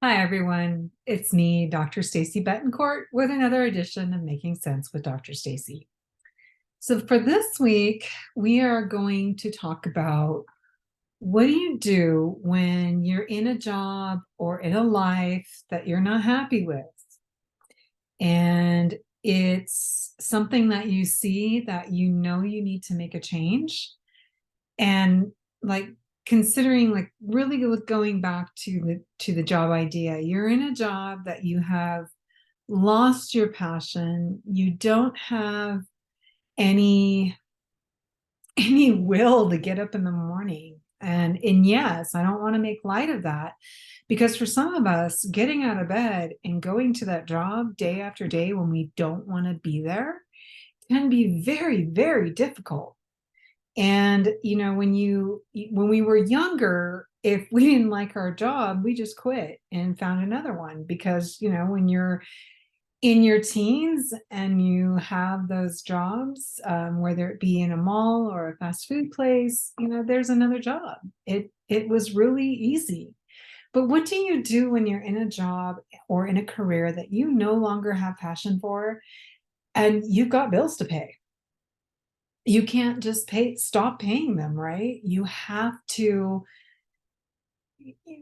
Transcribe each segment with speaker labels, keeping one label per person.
Speaker 1: Hi, everyone. It's me, Dr. Stacy Betancourt, with another edition of Making Sense with Dr. Stacy. So, for this week, we are going to talk about what do you do when you're in a job or in a life that you're not happy with? And it's something that you see that you know you need to make a change. And like considering like really going back to the job idea, you're in a job that you have lost your passion, you don't have any any will to get up in the morning. And yes, I don't want to make light of that, because for some of us, getting out of bed and going to that job day after day when we don't want to be there can be very, very difficult. And when we were younger, if we didn't like our job, we just quit and found another one, because when you're in your teens and you have those jobs, whether it be in a mall or a fast food place, there's another job. It was really easy. But what do you do when you're in a job or in a career that you no longer have passion for, and you've got bills to pay? You can't just stop paying them, right? You have to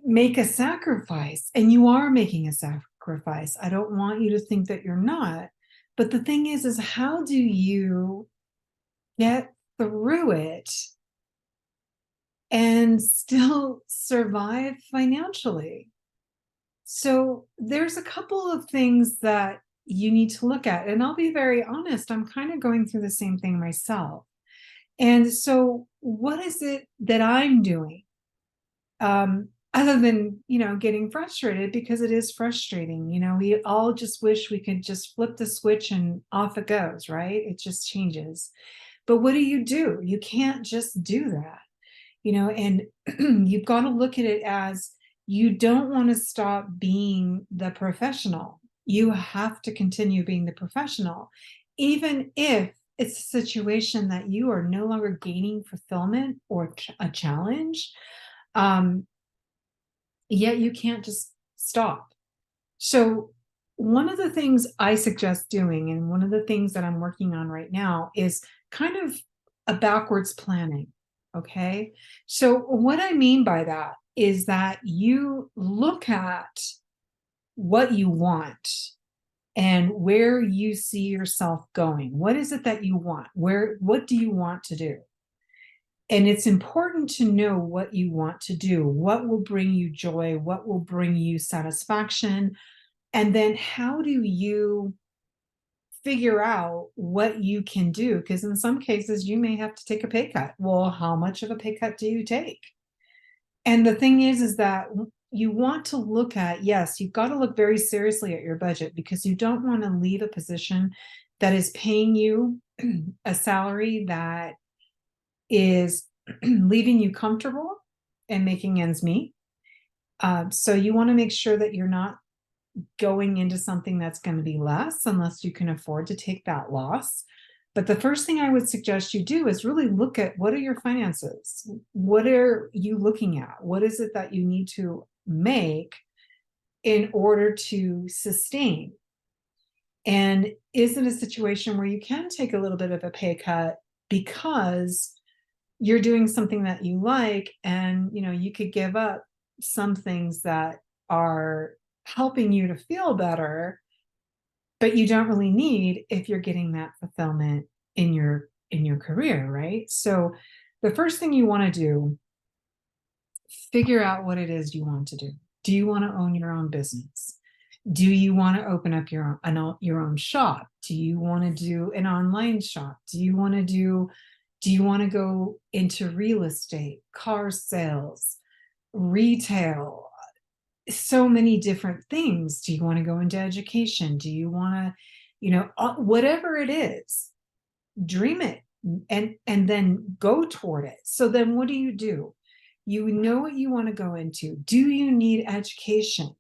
Speaker 1: make a sacrifice, and you are making a sacrifice. I don't want you to think that you're not. But the thing is how do you get through it and still survive financially? So there's a couple of things that you need to look at. And I'll be very honest, I'm kind of going through the same thing myself. And so, what is it that I'm doing? Other than, getting frustrated, because it is frustrating. We all just wish we could just flip the switch and off it goes, right? It just changes. But what do? You can't just do that, and you've got to look at it as you don't want to stop being the professional. You have to continue being the professional, even if it's a situation that you are no longer gaining fulfillment or a challenge. Um, Yet you can't just stop. So, one of the things I suggest doing, and one of the things that I'm working on right now, is kind of a backwards planning. Okay. So, what I mean by that is that you look at what you want and where you see yourself going. What is it that you want? What do you want to do? And it's important to know what you want to do, what will bring you joy, what will bring you satisfaction. And then how do you figure out what you can do? Because in some cases, you may have to take a pay cut. Well, how much of a pay cut do you take? And the thing is that you want to look at, yes, you've got to look very seriously at your budget, because you don't want to leave a position that is paying you a salary that is leaving you comfortable and making ends meet. So you want to make sure that you're not going into something that's going to be less, unless you can afford to take that loss. But the first thing I would suggest you do is really look at, what are your finances? What are you looking at? What is it that you need to make in order to sustain? And is it a situation where you can take a little bit of a pay cut because you're doing something that you like, and you could give up some things that are helping you to feel better, but you don't really need if you're getting that fulfillment in your career, right? So the first thing you want to do, figure out what it is you want to do. Do you want to own your own business? Do you want to open up your own shop? Do you want to do an online shop? Do you want to go into real estate, car sales, retail, so many different things? Do you want to go into education? Do you want to, whatever it is, dream it, and then go toward it. So then what do? You know what you want to go into. Do you need education?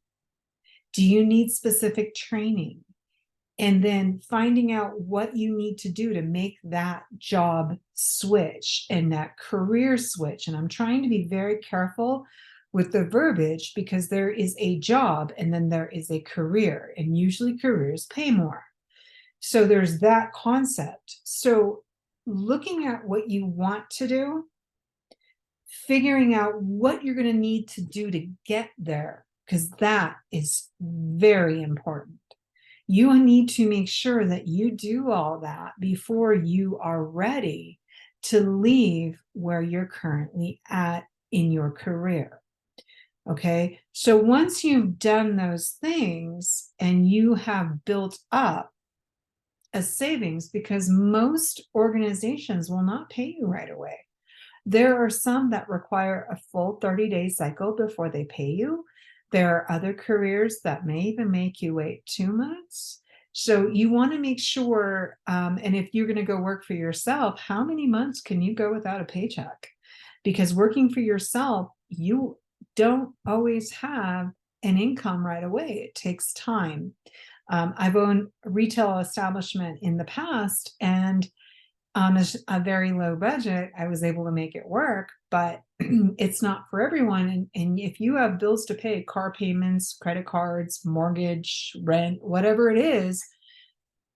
Speaker 1: Do you need specific training? And then finding out what you need to do to make that job switch and that career switch. And I'm trying to be very careful with the verbiage because there is a job and then there is a career, and usually careers pay more. So there's that concept. So looking at what you want to do, figuring out what you're going to need to do to get there, because that is very important. You need to make sure that you do all that before you are ready to leave where you're currently at in your career. Okay, so once you've done those things and you have built up a savings, because most organizations will not pay you right away. There are some that require a full 30-day cycle before they pay you. There are other careers that may even make you wait 2 months. So you want to make sure, and if you're going to go work for yourself, how many months can you go without a paycheck? Because working for yourself, you don't always have an income right away. It takes time. I've owned a retail establishment in the past, and on a very low budget, I was able to make it work, but it's not for everyone. And if you have bills to pay, car payments, credit cards, mortgage, rent, whatever it is,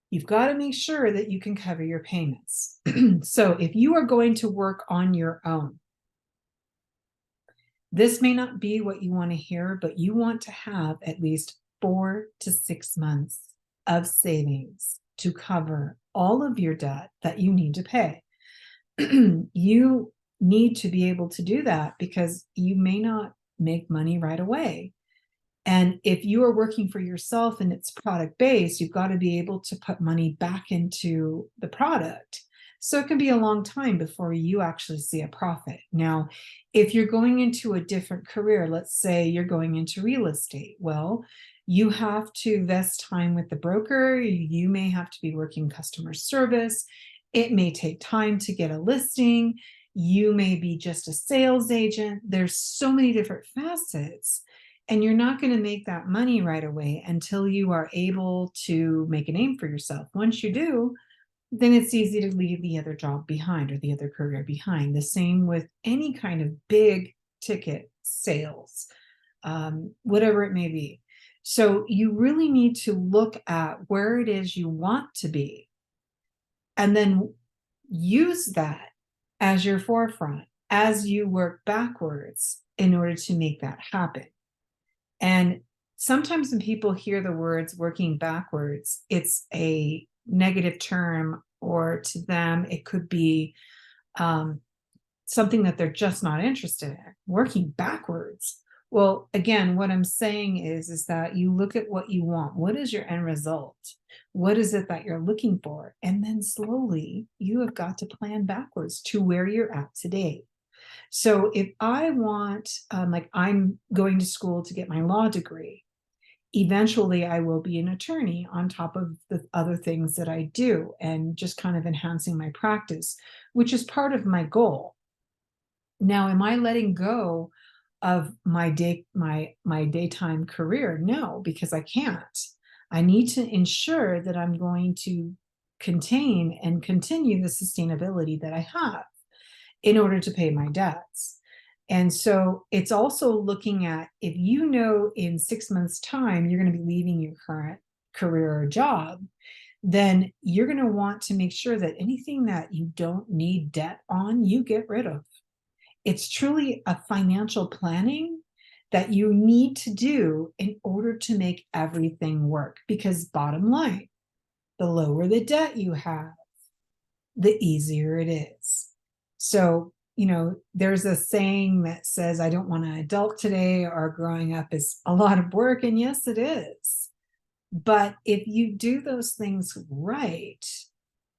Speaker 1: you've got to make sure that you can cover your payments. So if you are going to work on your own, this may not be what you want to hear, but you want to have at least 4 to 6 months of savings to cover all of your debt that you need to pay. You need to be able to do that because you may not make money right away. And if you are working for yourself and it's product based, you've got to be able to put money back into the product. So it can be a long time before you actually see a profit. Now, if you're going into a different career, let's say you're going into real estate, well, you have to invest time with the broker. You may have to be working customer service. It may take time to get a listing. You may be just a sales agent. There's so many different facets, and you're not going to make that money right away until you are able to make a name for yourself. Once you do, then it's easy to leave the other job behind or the other career behind. The same with any kind of big ticket sales, whatever it may be. So you really need to look at where it is you want to be and then use that as your forefront as you work backwards in order to make that happen. And sometimes when people hear the words working backwards, it's a negative term, or to them, it could be something that they're just not interested in. Working backwards. Well, again, what I'm saying is that you look at what you want. What is your end result? What is it that you're looking for? And then slowly you have got to plan backwards to where you're at today. So if I want, like I'm going to school to get my law degree, eventually I will be an attorney on top of the other things that I do and just kind of enhancing my practice, which is part of my goal. Now, am I letting go of my daytime career? No, because I can't. I need to ensure that I'm going to contain and continue the sustainability that I have in order to pay my debts. And so it's also looking at, if you know in 6 months' time you're going to be leaving your current career or job, then you're going to want to make sure that anything that you don't need debt on, you get rid of. It's truly a financial planning that you need to do in order to make everything work. Because bottom line, the lower the debt you have, the easier it is. So, there's a saying that says, I don't want an adult today, or growing up is a lot of work. And yes, it is. But if you do those things right,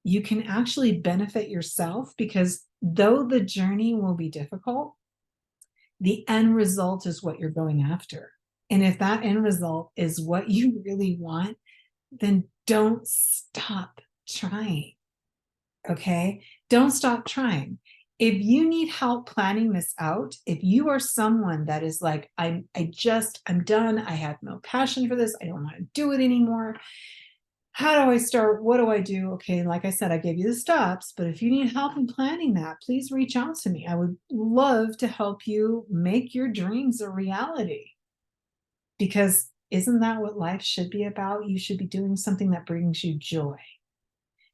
Speaker 1: you can actually benefit yourself, because though the journey will be difficult, the end result is what you're going after. And if that end result is what you really want, then don't stop trying. Okay? Don't stop trying. If you need help planning this out, if you are someone that is like, I'm done, I have no passion for this, I don't want to do it anymore, How do I start? What do I do? Okay, like I said, I gave you the steps, but if you need help in planning that, please reach out to me. I would love to help you make your dreams a reality. Because isn't that what life should be about? You should be doing something that brings you joy.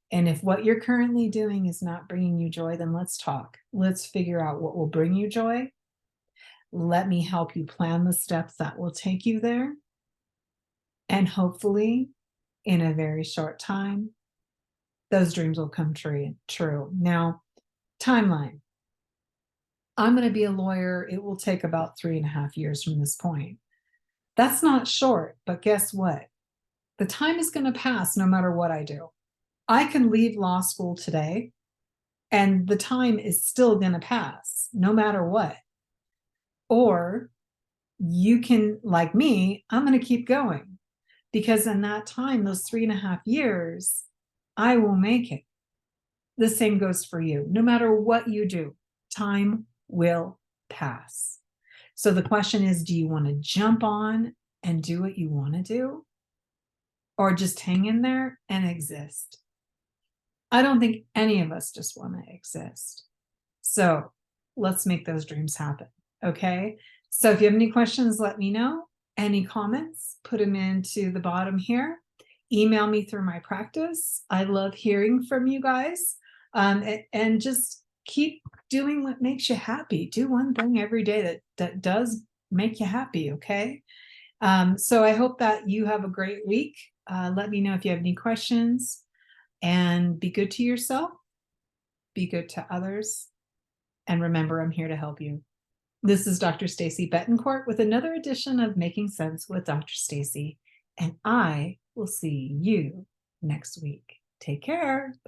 Speaker 1: And if what you're currently doing is not bringing you joy, then let's talk. Let's figure out what will bring you joy. Let me help you plan the steps that will take you there. And hopefully, in a very short time, those dreams will come true. Now, timeline. I'm going to be a lawyer. It will take about 3.5 years from this point. That's not short, but guess what? The time is going to pass no matter what I do. I can leave law school today and the time is still going to pass no matter what. Or you can, like me, I'm going to keep going because in that time, those 3.5 years, I will make it. The same goes for you. No matter what you do, time will pass. So the question is, do you want to jump on and do what you want to do? Or just hang in there and exist? I don't think any of us just want to exist. So let's make those dreams happen. Okay. So if you have any questions, let me know. Any comments, put them into the bottom here. Email me through my practice. I love hearing from you guys. And just keep doing what makes you happy. Do one thing every day that does make you happy. Okay. So I hope that you have a great week. Let me know if you have any questions, and be good to yourself, be good to others, and remember, I'm here to help you. This is Dr. Stacy Betancourt with another edition of Making Sense with Dr. Stacy, and I will see you next week. Take care. Bye.